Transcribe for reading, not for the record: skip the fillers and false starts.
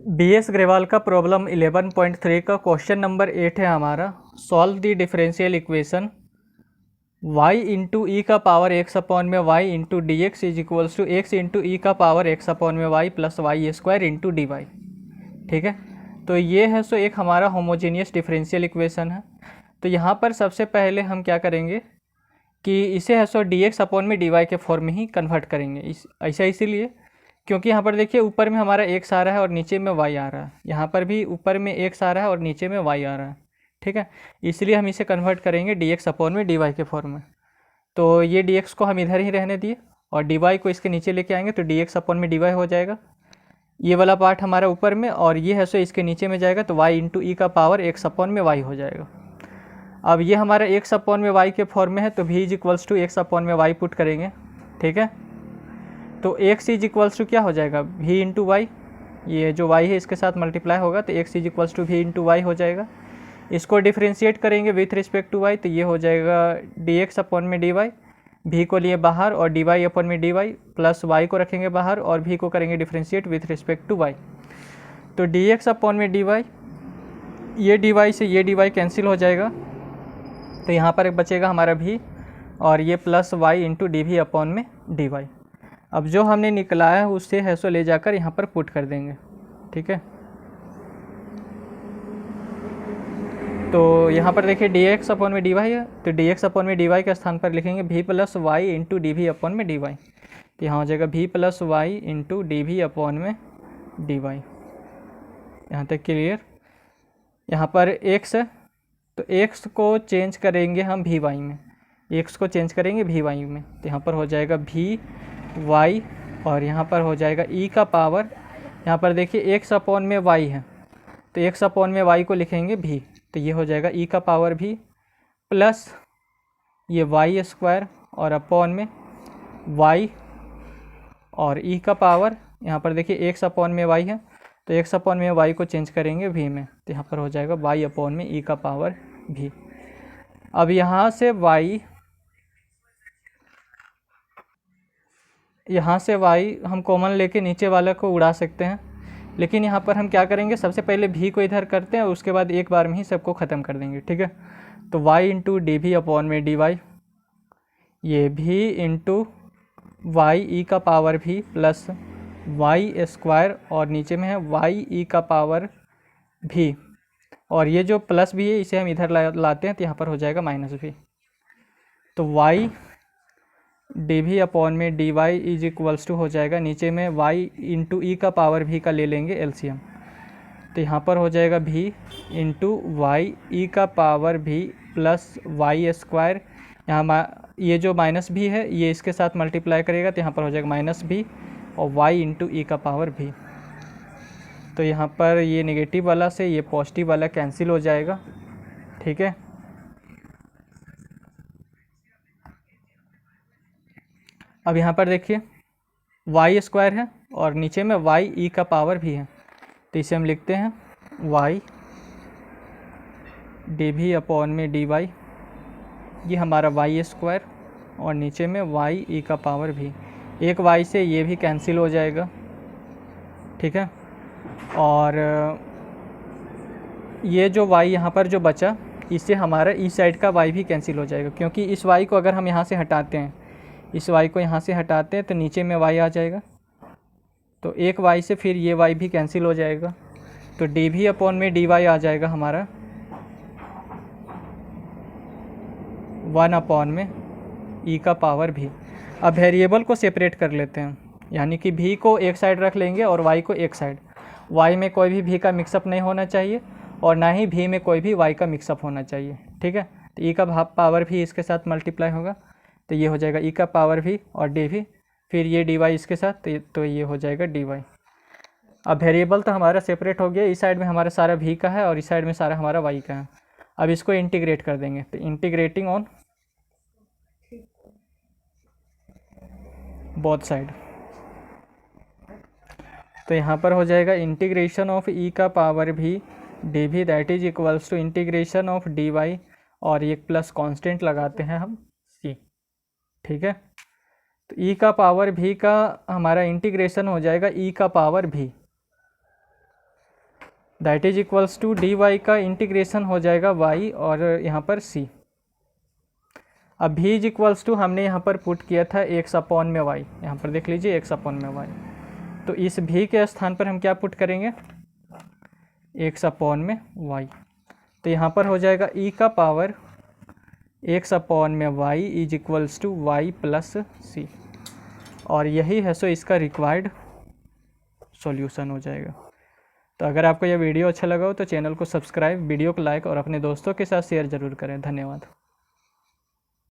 BS Grewal का problem 11.3 का question number 8 है हमारा। Solve the differential equation y into ई का पावर x अपॉन में y into D X is equals to x into ई का power x upon में y plus Y square into D Y. ठीक है, तो ये है सो एक हमारा होमोजेनियस डिफरेंशियल इक्वेशन है। तो यहाँ पर सबसे पहले हम क्या करेंगे कि इसे है सो डी एक्स अपॉन में डी वाई के फॉर्म में ही कन्वर्ट करेंगे। ऐसा इसीलिए क्योंकि यहाँ पर देखिए ऊपर में हमारा x आ रहा है और नीचे में y आ रहा है, यहाँ पर भी ऊपर में x आ रहा है और नीचे में y आ रहा है। ठीक है, इसलिए हम इसे कन्वर्ट करेंगे dx अपॉन में dy के फॉर्म में। तो ये dx को हम इधर ही रहने दिए और dy को इसके नीचे लेके आएंगे तो dx अपॉन में dy हो जाएगा। ये वाला पार्ट हमारा ऊपर में और ये है सो इसके नीचे में जाएगा तो y इंटू ई का पावर x अपॉन में y हो जाएगा। अब ये हमारा x अपॉन में y के फॉर्म में है तो v is equals to x upon में y पुट करेंगे। ठीक है, तो x इज इक्वल्स टू क्या हो जाएगा v इंटू वाई, ये जो y है इसके साथ मल्टीप्लाई होगा तो x is equals to v into y हो जाएगा। इसको डिफ्रेंशिएट करेंगे विथ रिस्पेक्ट टू y तो ये हो जाएगा dx अपॉन में dy, v को लिए बाहर और dy अपॉन में dy प्लस y को रखेंगे बाहर और v को करेंगे differentiate with respect to y। तो dx अपॉन में dy, ये dy से ये dy कैंसिल हो जाएगा तो यहाँ पर बचेगा हमारा v और ये plus y into d v upon में dy। अब जो हमने निकला है उससे है सो ले जाकर यहाँ पर पुट कर देंगे। ठीक है, तो यहाँ पर देखिए dx अपॉन में dy है तो dx अपॉन में dy के स्थान पर लिखेंगे v plus y into d v upon में dy। तो यहाँ हो जाएगा v plus y into d v upon में dy। यहाँ तक क्लियर। यहाँ पर x है तो x को चेंज करेंगे हम vy में, x को चेंज करेंगे vy में तो यहाँ पर हो जाएगा v y और यहाँ पर हो जाएगा e का पावर, यहाँ पर देखिए x अपॉन में y है तो x अपॉन में y को लिखेंगे v तो ये हो जाएगा e का पावर v प्लस ये y स्क्वायर और अपॉन में y और e का पावर, यहाँ पर देखिए x अपॉन में y है तो x अपॉन में y को चेंज करेंगे v में तो यहाँ पर हो जाएगा y अपॉन में e का पावर v। अब यहाँ से y हम कॉमन लेके नीचे वाला को उड़ा सकते हैं, लेकिन यहाँ पर हम क्या करेंगे सबसे पहले v को इधर करते हैं और उसके बाद एक बार में ही सबको ख़त्म कर देंगे। ठीक है, तो y into d v upon में डी वाई, ये v इंटू वाई ई का power v plus Y square और नीचे में है y ई का पावर v और ये जो प्लस भी है इसे हम इधर लाते हैं तो यहाँ पर हो जाएगा माइनस v। तो y डी वी अपॉन में d y is equals to हो जाएगा नीचे में y इंटू ई का पावर v का ले लेंगे एलसीएम तो यहाँ पर हो जाएगा v इंटू वाई ई का power v plus Y square, यहाँ ये जो माइनस भी है ये इसके साथ मल्टीप्लाई करेगा तो यहाँ पर हो जाएगा माइनस v और y इंटू ई का पावर v। तो यहाँ पर ये नेगेटिव वाला से ये पॉजिटिव वाला कैंसिल हो जाएगा। ठीक है, अब यहाँ पर देखिए y स्क्वायर है और नीचे में y ई का पावर भी है तो इसे हम लिखते हैं y डी वी अपॉन में डी वाई, ये हमारा y स्क्वायर और नीचे में y ई का पावर भी, एक y से ये भी कैंसिल हो जाएगा। ठीक है, और ये जो y यहाँ पर जो बचा इससे हमारा इस साइड का y भी कैंसिल हो जाएगा क्योंकि इस y को अगर हम यहाँ से हटाते हैं, इस y को यहाँ से हटाते हैं तो नीचे में y आ जाएगा तो एक y से फिर ये y भी कैंसिल हो जाएगा तो डी वी अपॉन में डी वाई आ जाएगा हमारा 1 अपॉन में e का पावर v। अब वेरिएबल को सेपरेट कर लेते हैं, यानी कि v को एक साइड रख लेंगे और y को एक साइड। y में कोई भी v का मिक्सअप नहीं होना चाहिए और ना ही v में कोई भी y का मिक्सअप होना चाहिए। ठीक है, तो e का पावर भी इसके साथ मल्टीप्लाई होगा तो ये हो जाएगा e का पावर v और डी वी, फिर ये डी वाई इसके साथ तो ये हो जाएगा डी वाई। अब वेरिएबल तो हमारा सेपरेट हो गया, इस साइड में हमारा सारा v का है और इस साइड में सारा हमारा y का है। अब इसको इंटीग्रेट कर देंगे तो इंटीग्रेटिंग ऑन बोथ साइड तो यहाँ पर हो जाएगा इंटीग्रेशन ऑफ e का power v d v that is equals to integration of d y और ये प्लस कांस्टेंट लगाते हैं हम c। ठीक है, तो e का पावर v का हमारा इंटीग्रेशन हो जाएगा e का power v that is equals to d y का इंटीग्रेशन हो जाएगा y और यहाँ पर c। अब v इज इक्वल्स टू हमने यहाँ पर पुट किया था x अपॉन में y, यहाँ पर देख लीजिए x अपॉन में y, तो इस v के स्थान पर हम क्या पुट करेंगे x अपॉन में y, तो यहाँ पर हो जाएगा e का पावर x अपॉन में y is equals to y plus c, और यही है सो इसका रिक्वायर्ड सॉल्यूशन हो जाएगा। तो अगर आपको यह वीडियो अच्छा लगा हो तो चैनल को सब्सक्राइब, वीडियो को लाइक और अपने दोस्तों के साथ शेयर ज़रूर करें। धन्यवाद।